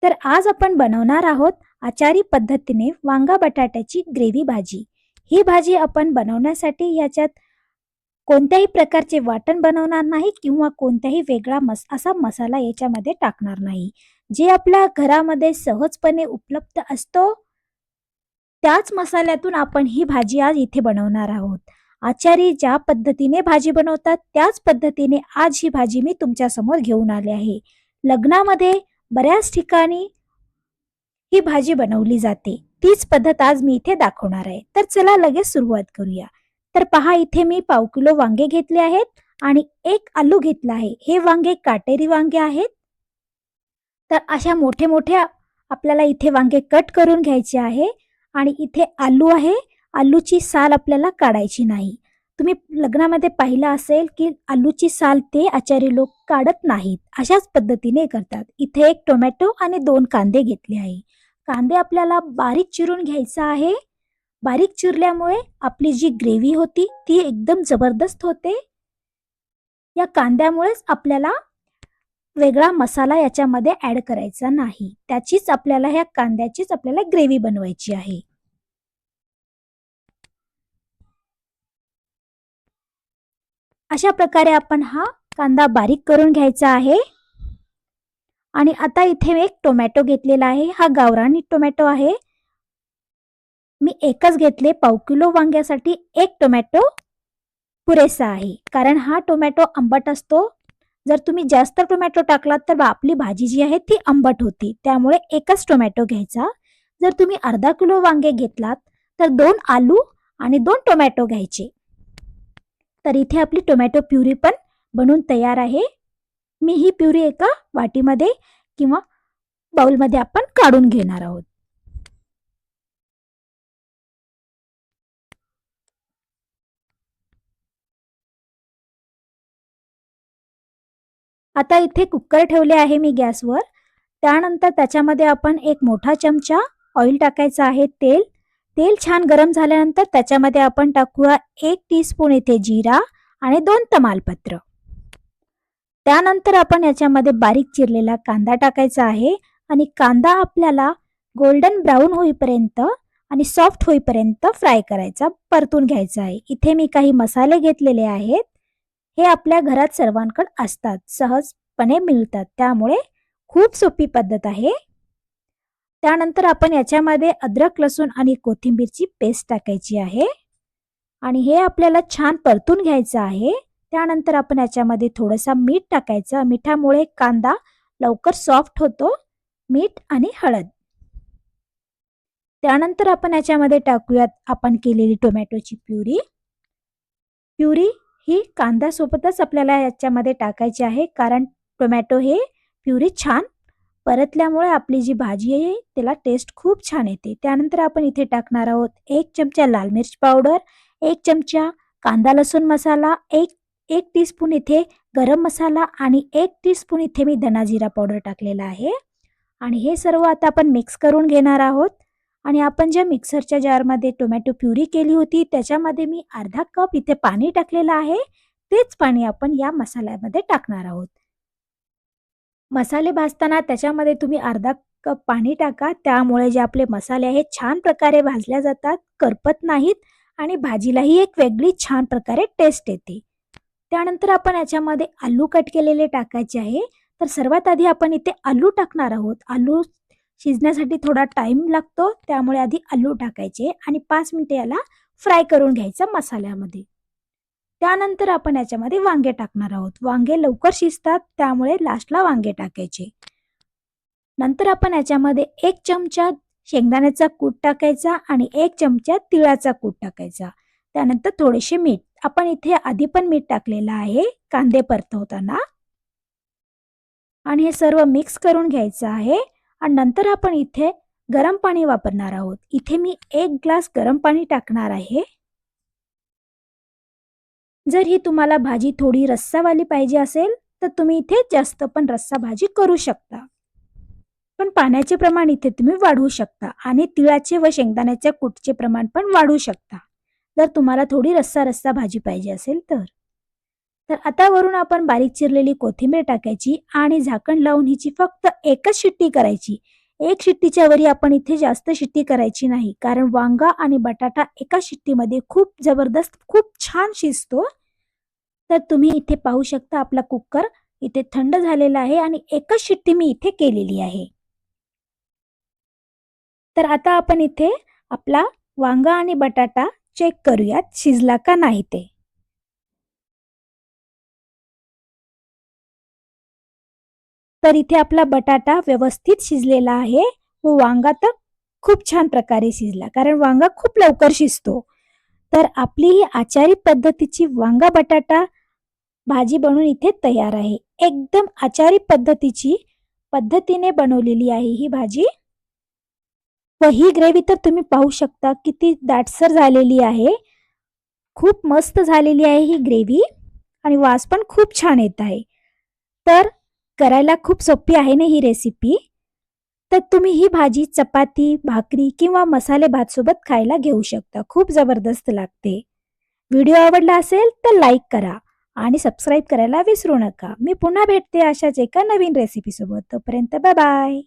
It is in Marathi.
तर आज आपण बनवणार आहोत आचारी पद्धतीने वांगा बटाट्याची ग्रेव्ही भाजी. ही भाजी आपण बनवण्यासाठी याच्यात कोणत्याही प्रकारचे वाटण बनवणार नाही किंवा कोणताही वेगळा असा मसाला याच्यामध्ये टाकणार नाही. जे आपल्या घरामध्ये सहजपणे उपलब्ध असतो त्याच मसाल्यातून आपण ही भाजी आज इथे बनवणार आहोत. आचारी ज्या पद्धतीने भाजी बनवतात त्याच पद्धतीने आज ही भाजी मी तुमच्या समोर घेऊन आले आहे. लग्नामध्ये बऱ्याच ठिकाणी ही भाजी बनवली जाते. तीच पद्धत आज मी इथे दाखवणार आहे. तर चला लगेच सुरुवात करूया. तर पहा, इथे मी पाव किलो वांगे घेतले आहेत आणि एक आलू घेतला आहे. हे वांगे काटेरी वांगे आहेत. तर अशा मोठे मोठे आपल्याला इथे वांगे कट करून घ्यायचे आहे. आणि इथे आलू आहे. आलूची साल आपल्याला काढायची नाही. तुम्ही लग्नामध्ये पाहिलं असेल की आलूची साल ते आचारी लोक काढत नाहीत, अशाच पद्धतीने करतात. इथे एक टोमॅटो आणि 2 कांदे घेतले आहे. कांदे आपल्याला बारीक चिरून घ्यायचा आहे. बारीक चिरल्यामुळे आपली जी ग्रेव्ही होती ती एकदम जबरदस्त होते. या कांद्यामुळेच आपल्याला वेगळा मसाला याच्यामध्ये ऍड करायचा नाही. त्याचीच आपल्याला ह्या कांद्याचीच आपल्याला ग्रेव्ही बनवायची आहे. अशा प्रकारे आपण हा कांदा बारीक करून घ्यायचा आहे. आणि आता इथे एक टोमॅटो घेतलेला आहे. हा गावरानी टोमॅटो आहे. मी एकच घेतले. पाव किलो वांग्यासाठी एक टोमॅटो पुरेसा आहे, कारण हा टोमॅटो आंबट असतो. जर तुम्ही जास्त टोमॅटो टाकलात तर आपली भाजी जी आहे ती आंबट होती. त्यामुळे एकच टोमॅटो घ्यायचा. जर तुम्ही अर्धा किलो वांगे घेतलात तर 2 आलू आणि 2 टोमॅटो घ्यायचे. तर इथे आपली टोमॅटो प्युरी पण बनून तयार आहे. मी ही प्युरी एका वाटीमध्ये किंवा बाउलमध्ये आपण काढून घेणार आहोत. आता इथे कुकर ठेवले आहे मी गॅसवर. त्यानंतर त्याच्यामध्ये आपण एक मोठा चमचा ऑइल टाकायचा आहे. तेल छान गरम झाल्यानंतर त्याच्यामध्ये आपण टाकूया 1 टीस्पून इथे जीरा आणि 2 तमालपत्र. त्यानंतर आपण याच्यामध्ये बारीक चिरलेला कांदा टाकायचा आहे आणि कांदा आपल्याला गोल्डन ब्राऊन होईपर्यंत आणि सॉफ्ट होईपर्यंत फ्राय करायचा, परतून घ्यायचा आहे. इथे मी काही मसाले घेतलेले आहेत. हे आपल्या घरात सर्वांकडे असतात, सहजपणे मिळतात, त्यामुळे खूप सोपी पद्धत आहे. त्यानंतर आपण याच्यामध्ये अद्रक, लसूण आणि कोथिंबीरची पेस्ट टाकायची आहे आणि हे आपल्याला छान परतून घ्यायचं आहे. त्यानंतर आपण याच्यामध्ये थोडंसं मीठ टाकायचं. मिठामुळे कांदा लवकर सॉफ्ट होतो. मीठ आणि हळद. त्यानंतर आपण याच्यामध्ये टाकूयात आपण केलेली टोमॅटोची प्युरी. ही कांद्यासोबतच आपल्याला याच्यामध्ये टाकायची आहे, कारण टोमॅटो हे प्युरी छान परतल्यामुळे आपली जी भाजी आहे त्याला टेस्ट खूप छान येते. त्यानंतर आपण इथे टाकणार आहोत 1 चमचा लाल मिर्च पावडर, 1 चमचा कांदा लसूण मसाला, 1 टीस्पून इथे गरम मसाला आणि 1 टीस्पून इथे मी धना जिरा पावडर टाकलेला आहे. आणि हे सर्व आता आपण मिक्स करून घेणार आहोत. आणि आपण ज्या मिक्सरच्या जारमध्ये टोमॅटो प्युरी केली होती त्याच्यामध्ये मी अर्धा कप इथे पाणी टाकलेलं आहे. तेच पाणी आपण या मसाल्यामध्ये टाकणार आहोत. मसाले भाजताना त्याच्यामध्ये तुम्ही अर्धा कप पाणी टाका. त्यामुळे जे आपले मसाले आहेत छान प्रकारे भाजल्या जातात, करपत नाहीत आणि भाजीलाही एक वेगळी छान प्रकारे टेस्ट येते. त्यानंतर आपण याच्यामध्ये आलू कट केलेले टाकायचे आहे. तर सर्वात आधी आपण इथे आलू टाकणार आहोत. आलू शिजण्यासाठी थोडा टाइम लागतो, त्यामुळे आधी आलू टाकायचे आणि 5 मिनिटे याला फ्राय करून घ्यायचं मसाल्यामध्ये. त्यानंतर आपण याच्यामध्ये वांगे टाकणार आहोत. वांगे लवकर शिजतात, त्यामुळे लास्टला वांगे टाकायचे. नंतर आपण याच्यामध्ये 1 चमचा शेंगदाण्याचा कूट टाकायचा आणि 1 चमचा तिळाचा कूट टाकायचा. त्यानंतर थोडेसे मीठ. आपण इथे आधी पण मीठ टाकलेलं आहे कांदे परतवताना. आणि हे सर्व मिक्स करून घ्यायचं आहे. आणि नंतर आपण इथे गरम पाणी वापरणार आहोत. इथे मी 1 ग्लास गरम पाणी टाकणार आहे. जर ही तुम्हाला भाजी थोडी रस्सावाली पाहिजे असेल तर तुम्ही इथे जास्त पण रस्सा भाजी करू शकता. पण पाण्याचे प्रमाण इथे तुम्ही वाढवू शकता आणि तिळाचे व शेंगदाण्याच्या कूटचे प्रमाण पण वाढवू शकता, जर तुम्हाला थोडी रस्सा भाजी पाहिजे असेल तर. तर आता वरून आपण बारीक चिरलेली कोथिंबीर टाकायची आणि झाकण लावून हिची फक्त एकच शिट्टी करायची. एक शिट्टीच्या वरी आपण इथे जास्त शिट्टी करायची नाही, कारण वांगा आणि बटाटा एका शिट्टीमध्ये खूप जबरदस्त खूप छान शिजतो. तर तुम्ही इथे पाहू शकता आपला कुकर इथे थंड झालेला आहे आणि एकच शिट्टी मी इथे केलेली आहे. तर आता आपण इथे आपला वांगा आणि बटाटा चेक करूयात शिजला का नाही ते. तर इथे आपला बटाटा व्यवस्थित शिजलेला आहे व वांगा तर खूप छान प्रकारे शिजला, कारण वांगा खूप लवकर शिजतो. तर आपली ही आचारी पद्धतीची वांगा बटाटा भाजी बनवून इथे तयार आहे. एकदम आचारी पद्धतीने बनवलेली आहे ही भाजी. व ही ग्रेव्ही तर तुम्ही पाहू शकता किती दाटसर झालेली आहे. खूप मस्त झालेली आहे ही ग्रेव्ही आणि वास पण खूप छान येत आहे. तर करायला खूप सोपी आहे ना ही रेसिपी. तर तुम्ही ही भाजी चपाती, भाकरी किंवा मसाले भात सोबत खायला घेऊ शकता. खूप जबरदस्त लागते. व्हिडिओ आवडला असेल तर लाईक करा आणि सबस्क्राईब करायला विसरू नका. मी पुन्हा भेटते अशाच एका नवीन रेसिपी सोबत. तोपर्यंत बाय बाय.